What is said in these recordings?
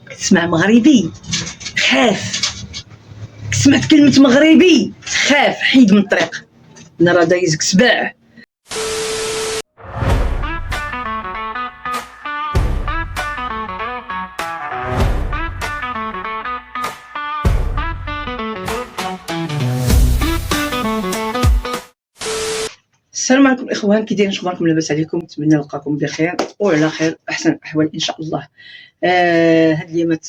كتسمع مغربي خاف، سمعت كلمة مغربي خاف، حيد من الطريق، انا راه دايزك سباع. السلام عليكم الاخوان، كي دايرين؟ اخباركم؟ لاباس عليكم؟ نتمنى نلقاكم بخير وعلى خير احسن الاحوال ان شاء الله. هاد الايامات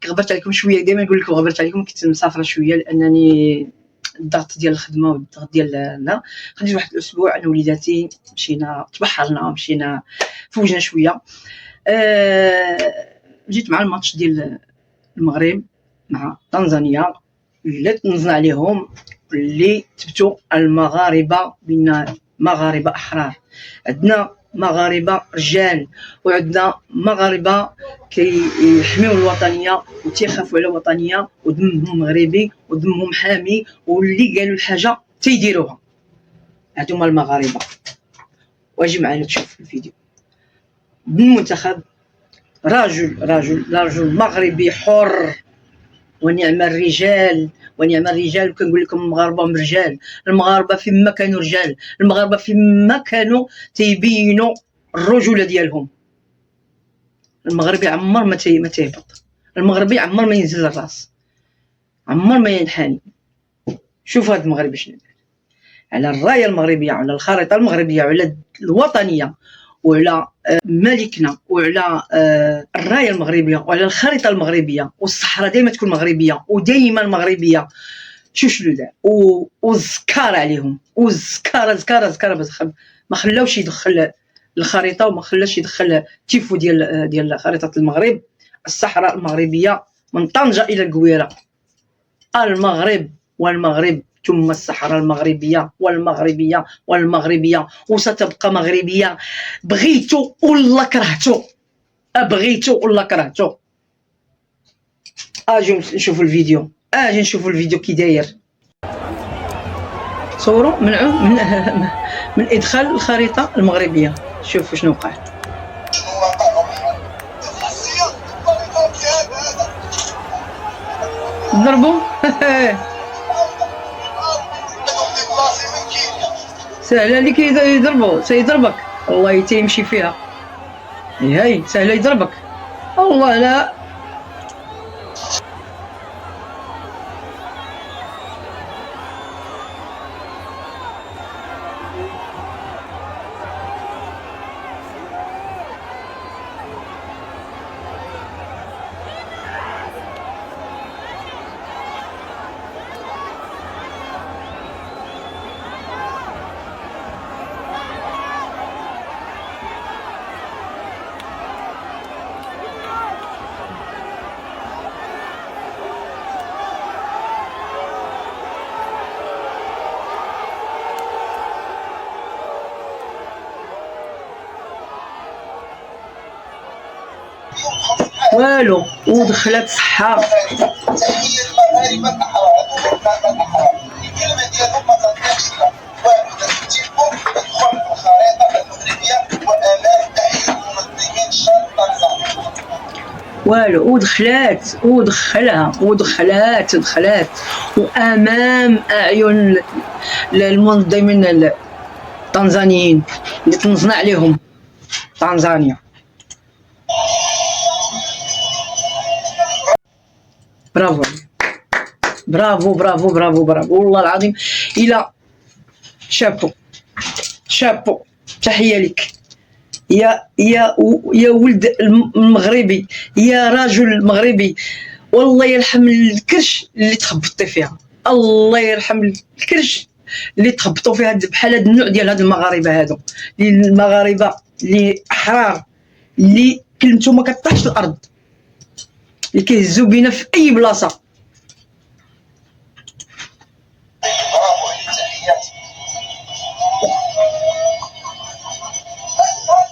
غبرت عليكم شويه، دائما نقول لكم غبرت عليكم، كنت مسافره شويه لانني الضغط ديال الخدمه والضغط ديال لا خديت واحد الاسبوع انا وليداتي، مشينا تبحرنا، مشينا فوجنا شويه. جيت مع الماتش ديال المغرب مع تنزانيا اللي تنزنا عليهم، اللي تبتوا المغاربه بين مغاربه احرار. عندنا مغاربه رجال وعندنا مغاربه كيحميو الوطنيه وتيخافوا على الوطنيه ودمهم مغربي ودمهم حامي، واللي قالوا الحاجه تيديروها. هادو هما المغاربه. واجي معنا تشوف الفيديو. بالمنتخب رجل مغربي حر، ونعم الرجال ونعم الرجال. وكنقول لكم المغاربه هم رجال، المغاربه فيما كانوا رجال، المغاربه فيما كانوا تيبينوا الرجوله ديالهم. المغربي عمر ما تيهبط، المغربي عمر ما ينزل الراس، عمر ما ينحني. شوف هذا المغربي شنو دار على الرايه المغربيه وعلى الخريطه المغربيه وعلى الوطنيه وعلى ملكنا وعلى الرايه المغربيه وعلى الخريطه المغربيه، والصحراء دائما تكون مغربيه ودائما مغربيه. شنو دار وزكار عليهم، وزكار بس ما خلاوش يدخل الخريطه وما خلاش يدخل تيفو ديال خريطه المغرب. الصحراء المغربيه من طنجه الى القويره، المغرب والمغرب ثم الصحراء المغربيه والمغربيه وستبقى مغربيه، بغيتو ولا كرهتو، بغيتو ولا كرهتو. اجي نشوفوا الفيديو، كي داير. صوروا منعوا من ادخال الخريطه المغربيه. شوفوا شنو وقع. ضربوا سهله اللي كيضربوا، سيضربك الله تيمشي فيها. هاي سهله يضربك الله. لا والو، ودخلت صحة. والو، ودخلات وامام اعين المنظمين التنزانيين اللي تنزنا عليهم تنزانيا. برافو والله العظيم. الى شابو تحيه لك يا ولد المغربي، يا راجل مغربي. والله يرحم الكرش اللي تخبطتي فيها، الله يرحم الكرش اللي تخبطوا فيها بحال هذا النوع ديال هاد المغاربه. هادو المغاربه اللي احرار، اللي كلمتو ما كطيحش الارض، اللي كيهزو بينا في اي بلاصه.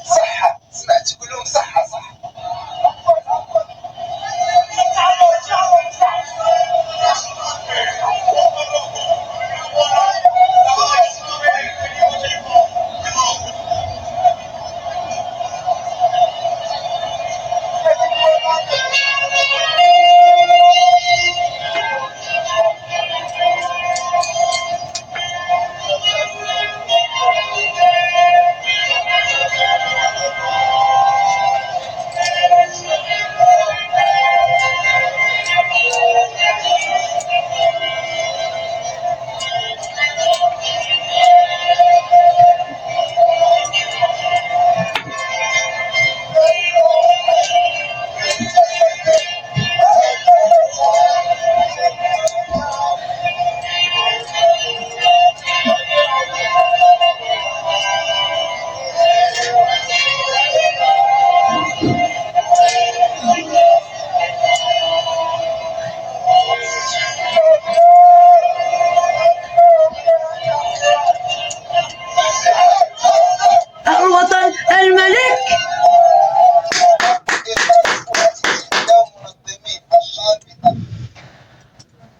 صحة، سمعت كلهم صحة.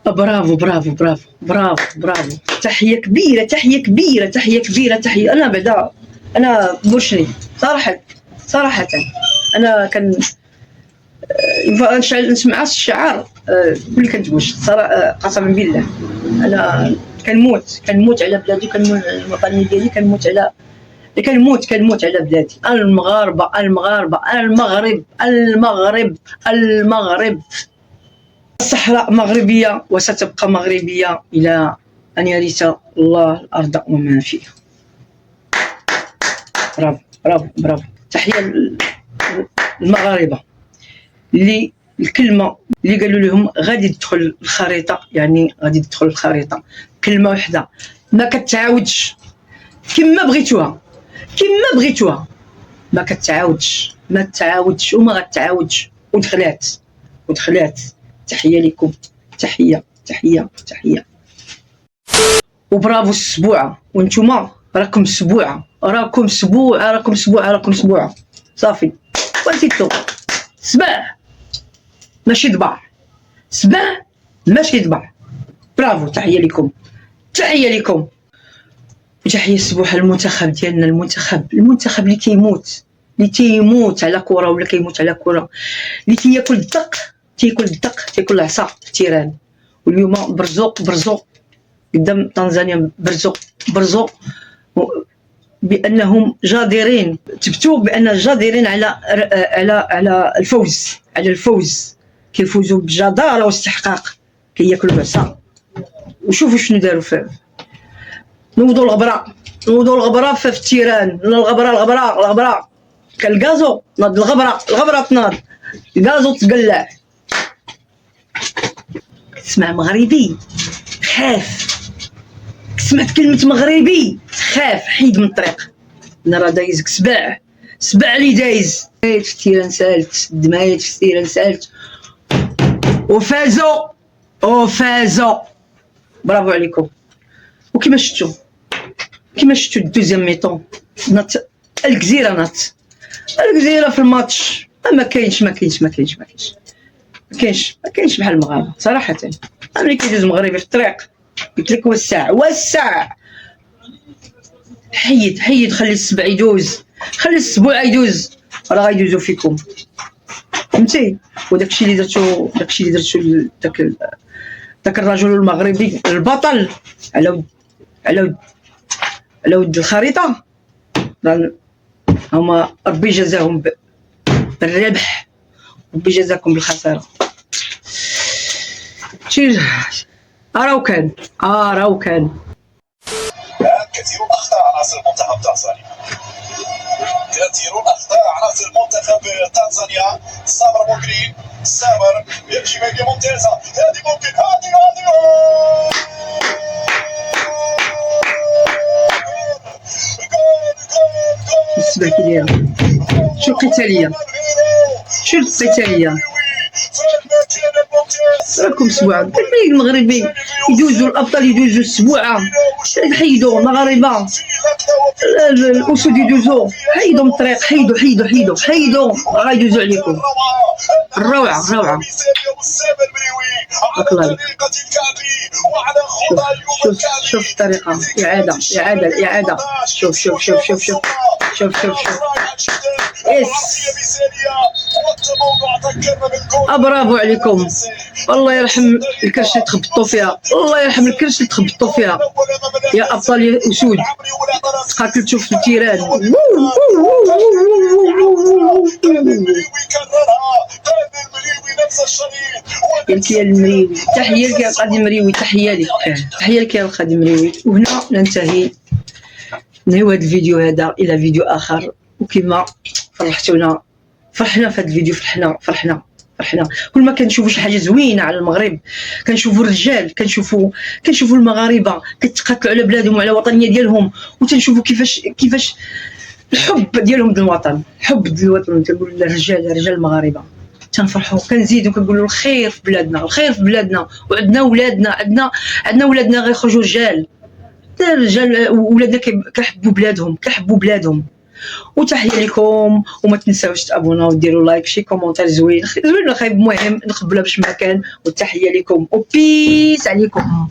برافو برافو برافو برافو برافو. تحيه كبيره تحيه كبيره تحيه كبيره تحيه. انا بعدا انا بوشري صراحه انا كان نسمع الشعار كل كنتواش صراحه قسما بالله. انا كنموت على بلادي، كنموت على الوطنيه ديالي، كنموت على بلادي. المغاربه المغرب. الصحراء مغربيه وستبقى مغربيه الى ان يرث الله الارض وما فيها. برافو برافو برافو. تحيه المغاربه اللي الكلمه اللي قالوا لهم غادي تدخل الخريطه، يعني غادي تدخل الخريطه كلمه واحده ما كتعاودش، كما بغيتوها ما كتعاودش، ما تعاودش وما غتعاودش، ودخلات. تحيه لكم، تحيه. وبرافو السبوعه، وانتوما راكم سبوعه صافي. وانتو سبع ماشي ضبع. برافو. تحيه لكم. وتحيه السبوحه المنتخب ديالنا، المنتخب اللي تيموت على كره ولا كيموت على كره، اللي تياكل الدق تياكل العصا في التيران. واليوم برزو قدام تنزانيا، برزو بانهم جادرين، تبتوا بان جادرين على الفوز، كيفوزوا بجداره واستحقاق، كياكلوا العصا. وشوفوا شنو داروا نوضوا الغبره في التيران. الغبره كالغازو، ناض الغبره تناض الغازو تقلع. تسمع مغربي خاف، سمعت كلمه مغربي خاف، حيد من الطريق. انا راه دايزك سبع اللي دايز في التيران، سالت دمايت في التيران، سالت وفازوا. برافو عليكم. وكما شفتوا الدوزيام ميطون الجزيره في الماتش ما كاينش بحال المغاربه صراحه. ملي كيدوز مغربي في الطريق قلت لك وسع، حيد خلي السبع يدوز، خلي السبوع يدوز، راه غيدوزو فيكم، فهمتي. وداكشي اللي درتو داك الرجل المغربي البطل على ود الخريطه، هما ربي جزاهم بالربح، ربي جزاكم بالخساره. راهو كان كثير اخطاء عناصر المنتخب تنزانيا. صابر بوكري يمشي بهذه ممتازه، هذه ممكن هذه السباكي ديالها. شو القتاليه راكم سبوعه. ملي المغربي يدوزوا الابطال يدوزوا السبوعه، حيدوا المغاربه الاسود يدوزوا، حيدوا من الطريق، حيدوا غايدوزوا عليكم. الروعه الله. شوف الطريقه، اعاده شوف برافو عليكم. الله يرحم الكرش اللي تخبطوا فيها، يا ابطال يا اسود، تقاتلتوا في التيران. يا المريوي، تحيه لك يا القاضي المريوي، تحيه لك يا القاضي المريوي. وهنا ننتهي هذا الفيديو هذا الى فيديو اخر. وكما فرحتونا، فرحنا في هذا الفيديو، فرحنا كل ما كنشوفوا شي حاجه زوينه على المغرب، كنشوفوا الرجال، كنشوفوا المغاربه كيتقاتلوا على بلادهم وعلى الوطنيه ديالهم، وتنشوفوا كيفاش الحب ديالهم للوطن، كنقول الرجال المغاربه تنفرحوا، كنزيدوا كنقولوا الخير في بلادنا، وعندنا ولادنا غيخرجوا رجال ولادنا كيحبوا بلادهم، وتحيه لكم، وما تنساوش تابوناو وديروا لايك شي كومونتير زوين زوين خايب، المهم نقبلها باش ما كان. وتحيه لكم وبيس عليكم.